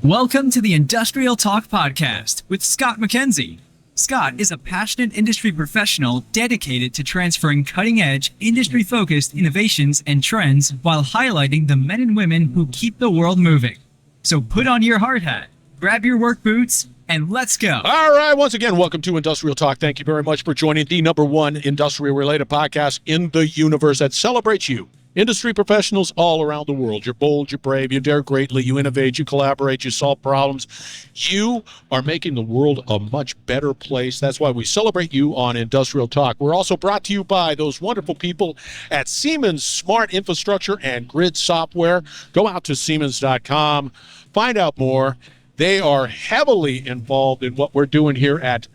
Welcome to the Industrial Talk Podcast with Scott MacKenzie. Scott is a passionate industry professional dedicated to transferring cutting-edge, industry-focused innovations and trends while highlighting the men and women who keep the world moving. So put on your hard hat, grab your work boots, and let's go. All right. Once again, welcome to Industrial Talk. Thank you very much for joining the #1 industrial-related podcast in the universe that celebrates you. Industry professionals all around the world. You're bold, you're brave, you dare greatly, you innovate, you collaborate, you solve problems. You are making the world a much better place. That's why we celebrate you on Industrial Talk. We're also brought to you by those wonderful people at Siemens Smart Infrastructure and Grid Software. Go out to Siemens.com, find out more. They are heavily involved in what we're doing here at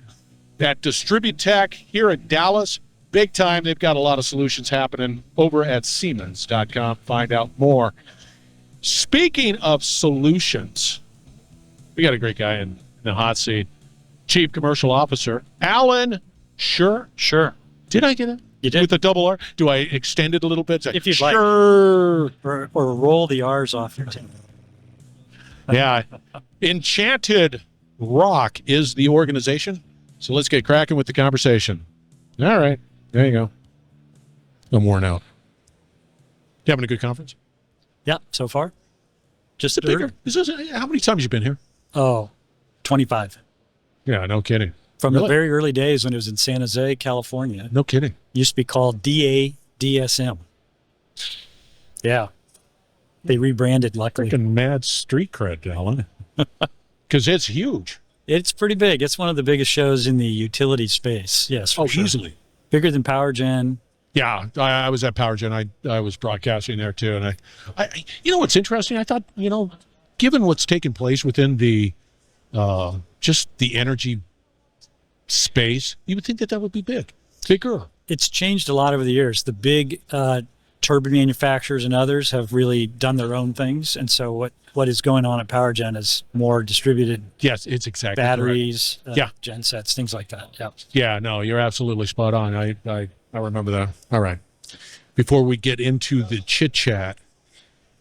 DistribuTech here in Dallas. Big time. They've got a lot of solutions happening over at Siemens.com. Find out more. Speaking of solutions, we got a great guy in the hot seat. Chief Commercial Officer, Allan Schurr. Sure. Did I get it? You did. With a double R? Do I extend it a little bit? If you'd Schurr. like. Or roll the R's off your tongue. Yeah. Enchanted Rock is the organization. So let's get cracking with the conversation. All right. There you go. I'm worn out. You having a good conference? Yeah, so far. Just Bigger. How many times you been here? Oh, 25. Yeah, no kidding. From Really? the very early days when it was in San Jose, California. No kidding. Used to be called DADSM. Yeah. They rebranded, luckily. Freaking mad street cred, Allan. Because it's huge. It's pretty big. It's one of the biggest shows in the utility space. Yes, for sure. Easily. Bigger than PowerGen. Yeah, I was at PowerGen. I was broadcasting there too, and I you know what's interesting? I thought, given what's taken place within the just the energy space, you would think that would be bigger. It's changed a lot over the years. The big turbine manufacturers and others have really done their own things, and so what is going on at PowerGen is more distributed. Yes, it's exactly batteries, yeah, gensets, things like that. Yeah. Yeah, no, you're absolutely spot on. I remember that. All right. Before we get into the chit chat,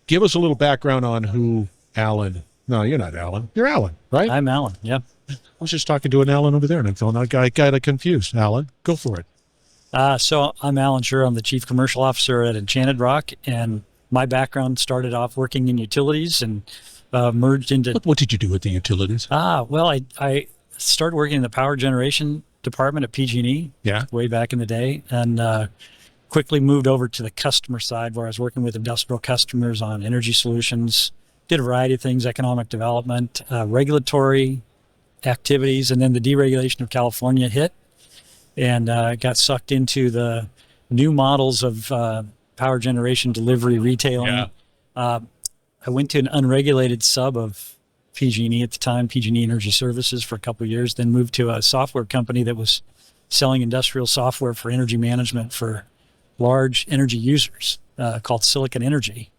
give us a little background on who Allan. No, you're not Allan. You're Allan, right? I'm Allan. Yeah. I was just talking to an Allan over there, and I'm feeling that guy got confused. Allan, go for it. So I'm Allan Schurr. I'm the Chief Commercial Officer at Enchanted Rock, and my background started off working in utilities and merged into... What did you do with the utilities? Well, I started working in the power generation department at PG&E way back in the day, and quickly moved over to the customer side where I was working with industrial customers on energy solutions, did a variety of things, economic development, regulatory activities, and then the deregulation of California hit, and got sucked into the new models of power generation, delivery, retailing. Yeah. I went to an unregulated sub of PG&E at the time, PG&E Energy Services, for a couple of years, then moved to a software company that was selling industrial software for energy management for large energy users called Silicon Energy.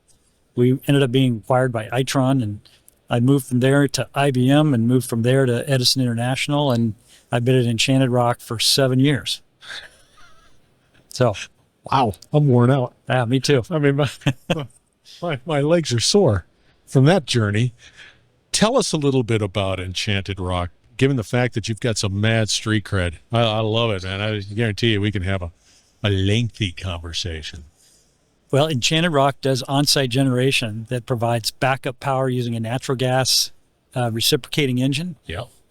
We ended up being acquired by Itron, and I moved from there to IBM and moved from there to Edison International, and I've been at Enchanted Rock for 7 years. So... Wow, I'm worn out. Yeah, me too. I mean, my legs are sore from that journey. Tell us a little bit about Enchanted Rock, given the fact that you've got some mad street cred. I love it, man. I guarantee you we can have a lengthy conversation. Well, Enchanted Rock does on-site generation that provides backup power using a natural gas reciprocating engine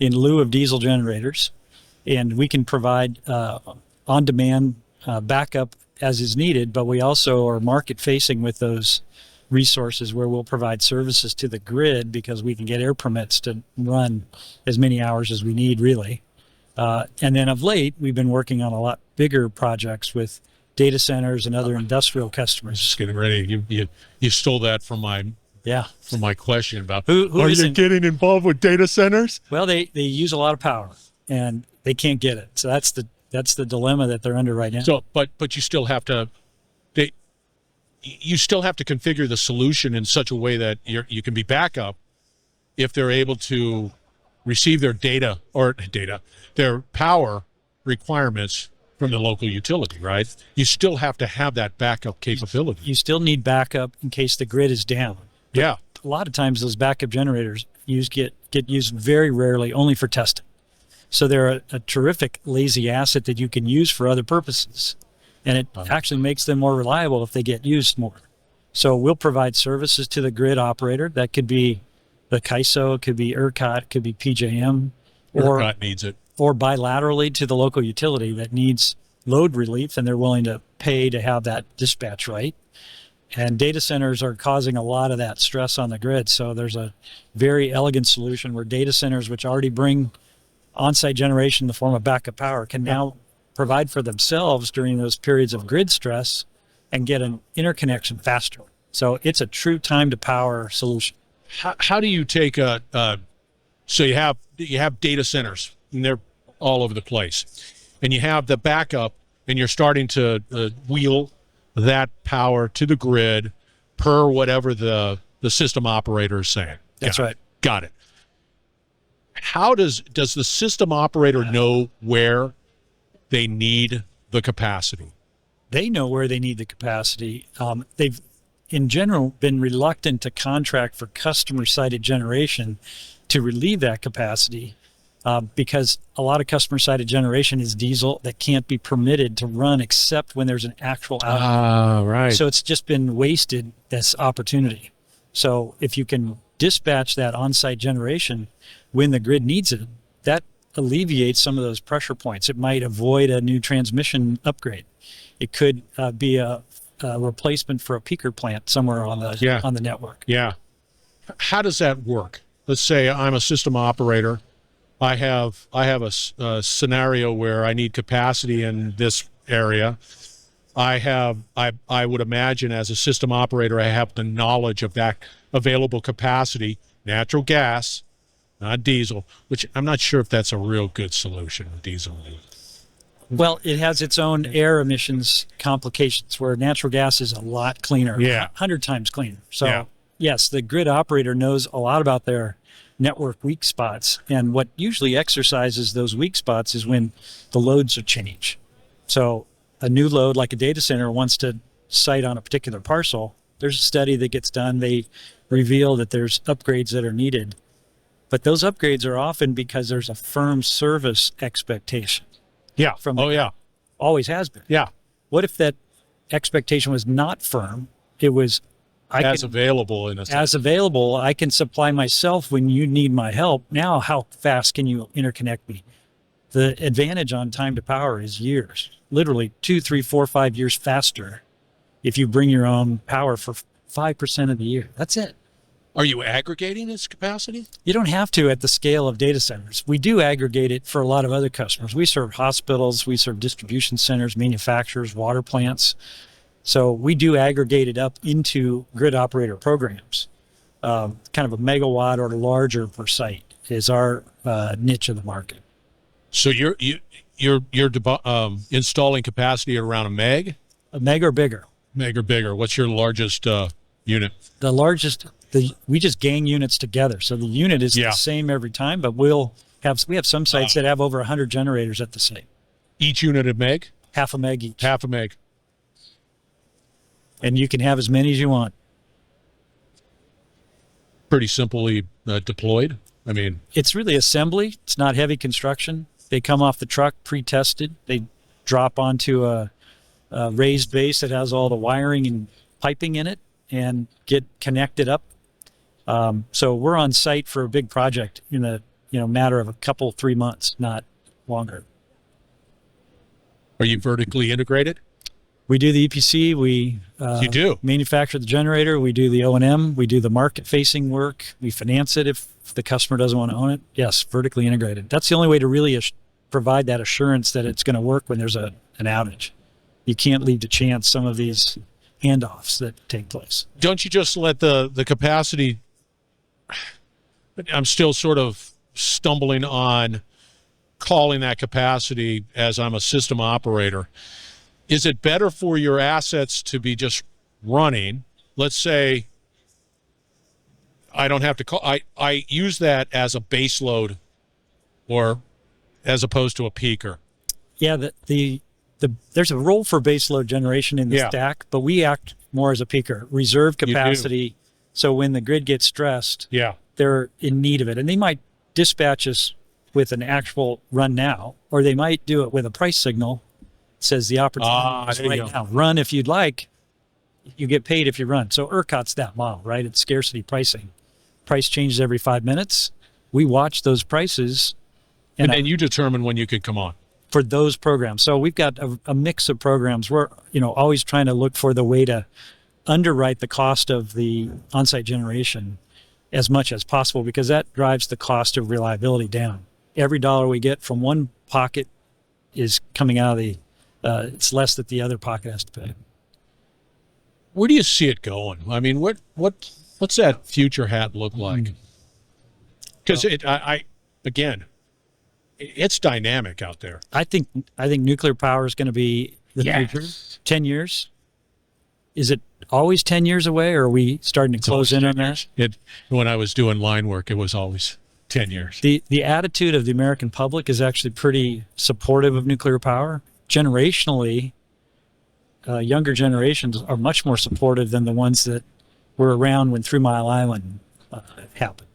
in lieu of diesel generators. And we can provide on-demand backup as is needed, but we also are market-facing with those resources where we'll provide services to the grid because we can get air permits to run as many hours as we need, really. And then of late, we've been working on a lot bigger projects with data centers and other industrial customers. Just getting ready. You stole that from my question about who are you getting involved with data centers? Well, they use a lot of power and they can't get it. So that's the dilemma that they're under right now. So, but you still have to, you still have to configure the solution in such a way that you can be backup if they're able to receive their their power requirements from the local utility, right? You still have to have that backup capability. You still need backup in case the grid is down. Yeah. A lot of times those backup generators get used very rarely, only for testing. So they're a terrific lazy asset that you can use for other purposes. And it actually makes them more reliable if they get used more. So we'll provide services to the grid operator. That could be the CAISO, it could be ERCOT, it could be PJM. ERCOT needs it. Or bilaterally to the local utility that needs load relief, and they're willing to pay to have that dispatch right. And data centers are causing a lot of that stress on the grid. So there's a very elegant solution where data centers, which already bring on-site generation in the form of backup power, can now provide for themselves during those periods of grid stress and get an interconnection faster. So it's a true time to power solution. How do you take so you have data centers and they're all over the place, and you have the backup, and you're starting to wheel that power to the grid per whatever the system operator is saying. That's right. Got it. How does the system operator know where they need the capacity? They know where they need the capacity. They've, in general, been reluctant to contract for customer-sited generation to relieve that capacity because a lot of customer-sited generation is diesel that can't be permitted to run except when there's an actual outage. Right. So it's just been wasted, this opportunity. So if you can dispatch that on-site generation when the grid needs it, that alleviates some of those pressure points. It might avoid a new transmission upgrade. It could be a replacement for a peaker plant somewhere on the network. Yeah. How does that work? Let's say I'm a system operator. I have a scenario where I need capacity in this area. I would imagine as a system operator, I have the knowledge of that available capacity, natural gas, not diesel, which I'm not sure if that's a real good solution, diesel. Well, it has its own air emissions complications where natural gas is a lot cleaner, 100 times cleaner. So yes, the grid operator knows a lot about their network weak spots. And what usually exercises those weak spots is when the loads are changed. So a new load like a data center wants to site on a particular parcel. There's a study that gets done. They reveal that there's upgrades that are needed. But those upgrades are often because there's a firm service expectation. Yeah. Always has been. Yeah. What if that expectation was not firm? It was available in a sense. As available, I can supply myself when you need my help. Now, how fast can you interconnect me? The advantage on time to power is years, literally 2, 3, 4, 5 years faster if you bring your own power for 5% of the year. That's it. Are you aggregating its capacity? You don't have to at the scale of data centers. We do aggregate it for a lot of other customers. We serve hospitals, we serve distribution centers, manufacturers, water plants. So we do aggregate it up into grid operator programs. Kind of a megawatt or larger per site is our niche of the market. So you're installing capacity at around a meg? A meg or bigger. Meg or bigger. What's your largest unit? The largest, we just gang units together. So the unit is the same every time, but we have some sites that have over 100 generators at the site. Each unit a meg? Half a meg each. Half a meg. And you can have as many as you want. Pretty simply deployed. I mean, it's really assembly. It's not heavy construction. They come off the truck pre-tested. They drop onto a raised base that has all the wiring and piping in it and get connected up. So we're on site for a big project in a matter of 3 months, not longer. Are you vertically integrated? We do the EPC. We manufacture the generator. We do the O&M. We do the market-facing work. We finance it if the customer doesn't want to own it. Yes, vertically integrated. That's the only way to really provide that assurance that it's going to work when there's an outage. You can't leave to chance some of these handoffs that take place. Don't you just let the capacity... I'm still sort of stumbling on calling that capacity as I'm a system operator. Is it better for your assets to be just running? Let's say I don't have to call. I use that as a base load or as opposed to a peaker. Yeah, the there's a role for baseload generation in the Yeah. stack, but we act more as a peaker, reserve capacity. So when the grid gets stressed, Yeah. they're in need of it. And they might dispatch us with an actual run now, or they might do it with a price signal. Says the opportunity is there you right go. now. Run if you'd like. You get paid if you run. So ERCOT's that model, right? It's scarcity pricing. Price changes every 5 minutes. We watch those prices. And then you determine when you can come on. For those programs. So we've got a mix of programs. We're, always trying to look for the way to underwrite the cost of the on-site generation as much as possible, because that drives the cost of reliability down. Every dollar we get from one pocket is coming out of the, it's less that the other pocket has to pay. Where do you see it going? I mean, what's that future hat look like? Because again, it's dynamic out there. I think nuclear power is going to be the Yes. future. 10 years. Is it always 10 years away, or are we starting to close in on that? When I was doing line work, it was always 10 years. The attitude of the American public is actually pretty supportive of nuclear power. Generationally, younger generations are much more supportive than the ones that were around when 3 Mile Island happened.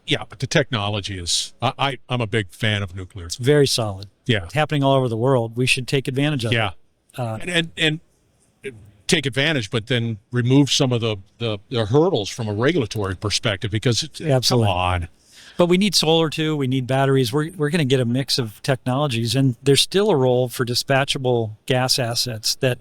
Yeah, but the technology is, I'm a big fan of nuclear. It's very solid. Yeah. It's happening all over the world. We should take advantage of Yeah. it. And take advantage, but then remove some of the hurdles from a regulatory perspective, because it's, Absolutely. come on. But we need solar too. We need batteries. We're going to get a mix of technologies, and there's still a role for dispatchable gas assets that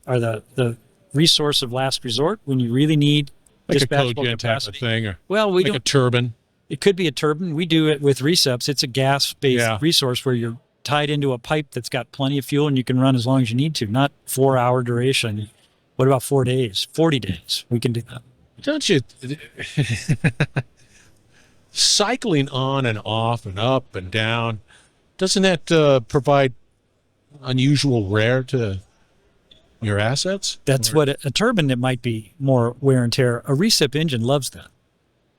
are the resource of last resort when you really need Like a dispatchable cogen type of capacity. thing, or Well, we like a don't. turbine. It could be a turbine. We do it with receps. It's a gas-based Yeah. resource where you're tied into a pipe that's got plenty of fuel and you can run as long as you need to, not 4-hour duration. What about 4 days? 40 days. We can do that. Don't you? Cycling on and off and up and down, doesn't that provide unusual wear to your assets? That's what a turbine, that might be more wear and tear. A recip engine loves that.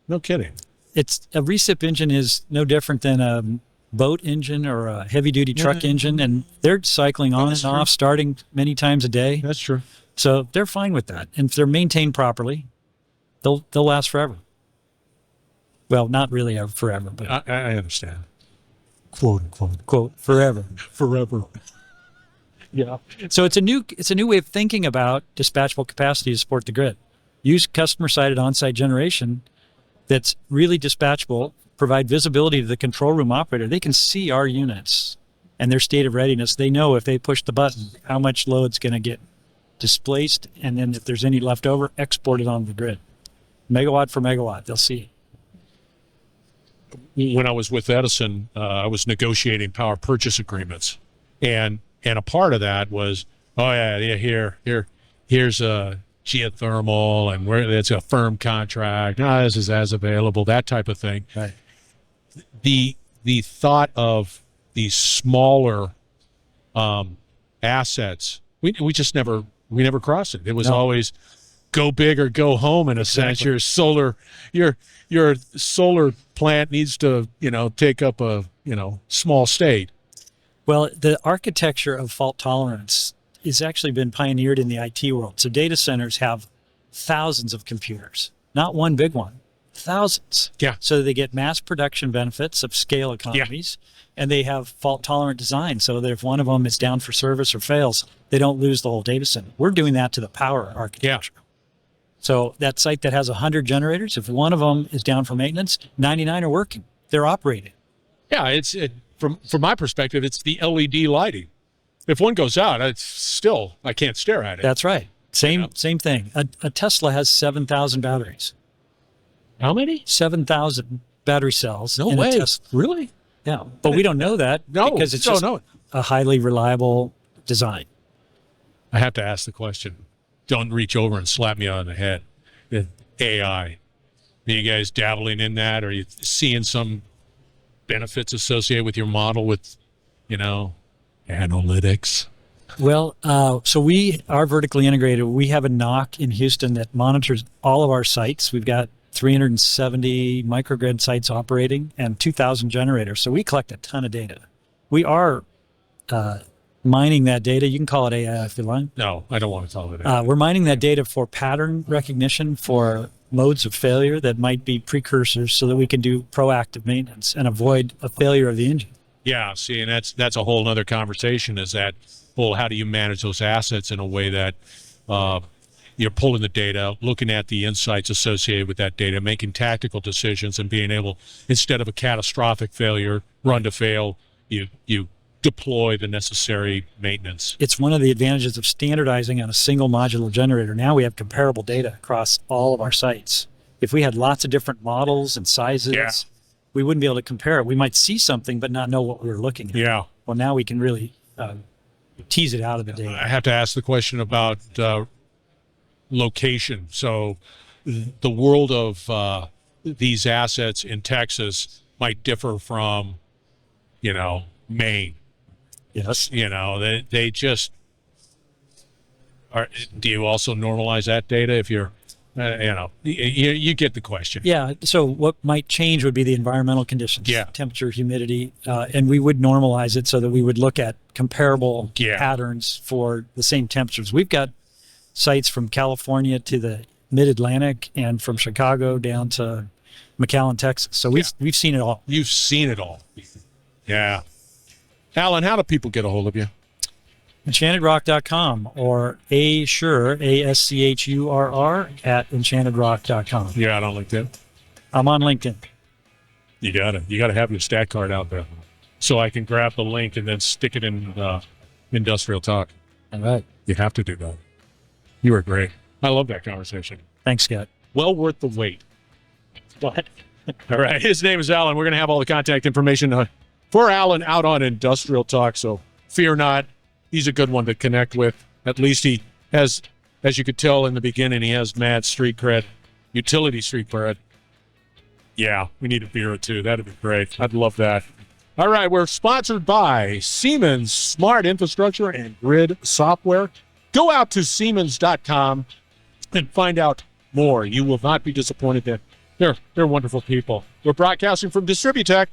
No kidding. It's a recip engine is no different than a boat engine or a heavy duty truck engine, and they're cycling on and off, starting many times a day. That's true. So they're fine with that. And if they're maintained properly, they'll last forever. Well, not really forever, but I understand. quote unquote, quote, forever. Forever. Yeah. So it's a new way of thinking about dispatchable capacity to support the grid. Use customer-sided on-site generation that's really dispatchable, provide visibility to the control room operator. They can see our units and their state of readiness. They know if they push the button, how much load's going to get displaced, and then if there's any left over, export it onto the grid. Megawatt for megawatt, they'll see. When I was with Edison, I was negotiating power purchase agreements, and a part of that was, here's a geothermal, and it's a firm contract. No, this is as available, that type of thing. Right. The thought of these smaller assets, we just never crossed it. It was always go big or go home, in a sense. Your solar plant needs to, take up a, small state. Well, the architecture of fault tolerance has actually been pioneered in the IT world. So data centers have thousands of computers, not one big one, thousands. Yeah. So they get mass production benefits of scale economies, and they have fault tolerant design, so that if one of them is down for service or fails, they don't lose the whole data center. We're doing that to the power architecture. Yeah. So that site that has 100 generators, if one of them is down for maintenance, 99 are working. They're operating. Yeah, from my perspective, it's the LED lighting. If one goes out, I can't stare at it. That's right. Same thing. A Tesla has 7,000 batteries. How many? 7,000 battery cells. No in way. A Tesla. Really? Yeah. But we don't know that because it's just a highly reliable design. I have to ask the question. Don't reach over and slap me on the head. The AI. Are you guys dabbling in that? Are you seeing some benefits associated with your model with, analytics? Well, so we are vertically integrated. We have a NOC in Houston that monitors all of our sites. We've got 370 microgrid sites operating and 2,000 generators. So we collect a ton of data. We are mining that data. You can call it AI if you like. No, I don't want to call it that. We're mining that data for pattern recognition for modes of failure that might be precursors so that we can do proactive maintenance and avoid a failure of the engine. Yeah, see, and that's a whole other conversation, is that, well, how do you manage those assets in a way that you're pulling the data, looking at the insights associated with that data, making tactical decisions, and being able, instead of a catastrophic failure, run to fail, you deploy the necessary maintenance. It's one of the advantages of standardizing on a single modular generator. Now we have comparable data across all of our sites. If we had lots of different models and sizes, we wouldn't be able to compare it. We might see something but not know what we were looking at. Yeah. Well, now we can really tease it out of the data. I have to ask the question about location. So the world of these assets in Texas might differ from, Maine. Yes. They just are. Do you also normalize that data if you're, you get the question. Yeah. So what might change would be the environmental conditions, temperature, humidity, and we would normalize it so that we would look at comparable patterns for the same temperatures. We've got sites from California to the mid-Atlantic and from Chicago down to McAllen, Texas. So we've seen it all. You've seen it all. Yeah. Allan, how do people get a hold of you? EnchantedRock.com or Schurr, ASCHURR at EnchantedRock.com. You're out on LinkedIn? I'm on LinkedIn. You gotta have your stat card out there so I can grab the link and then stick it in Industrial Talk. All right. You have to do that. You were great. I love that conversation. Thanks, Scott. Well worth the wait. What? All right. His name is Allan. We're going to have all the contact information for Allan out on Industrial Talk, so fear not. He's a good one to connect with. At least he has, as you could tell in the beginning, he has mad street cred, utility street cred. Yeah, we need a beer or two. That'd be great. I'd love that. All right, we're sponsored by Siemens Smart Infrastructure and Grid Software. Go out to Siemens.com and find out more. You will not be disappointed. They're wonderful people. We're broadcasting from DistribuTech.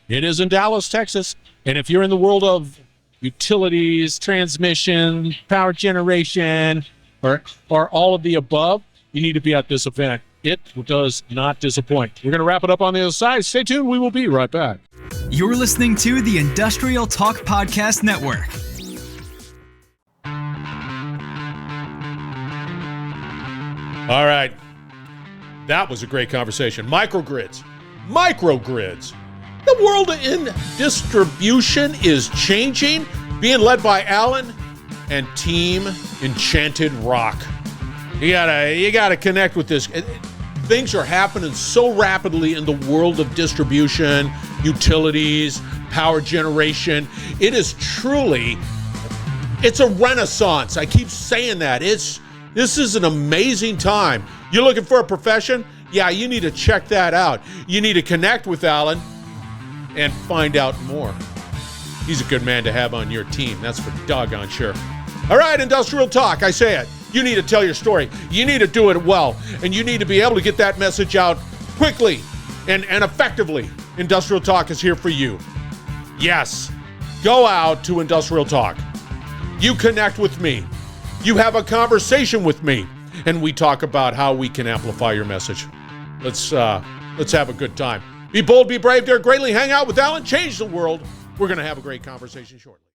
It is in Dallas, Texas. And if you're in the world of utilities, transmission, power generation, or all of the above, you need to be at this event. It does not disappoint. We're going to wrap it up on the other side. Stay tuned. We will be right back. You're listening to the Industrial Talk Podcast Network. All right. That was a great conversation. Microgrids. The world in distribution is changing, being led by Allan and Team Enchanted Rock. You gotta connect with this. Things are happening so rapidly in the world of distribution, utilities, power generation. It's a renaissance. I keep saying that. This is an amazing time. You're looking for a profession? Yeah, you need to check that out. You need to connect with Allan and find out more. He's a good man to have on your team. That's for doggone sure. All right, Industrial Talk, I say it. You need to tell your story. You need to do it well, and you need to be able to get that message out quickly and effectively. Industrial Talk is here for you. Yes, go out to Industrial Talk. You connect with me. You have a conversation with me, and we talk about how we can amplify your message. Let's have a good time. Be bold, be brave, dare greatly. Hang out with Allan. Change the world. We're going to have a great conversation shortly.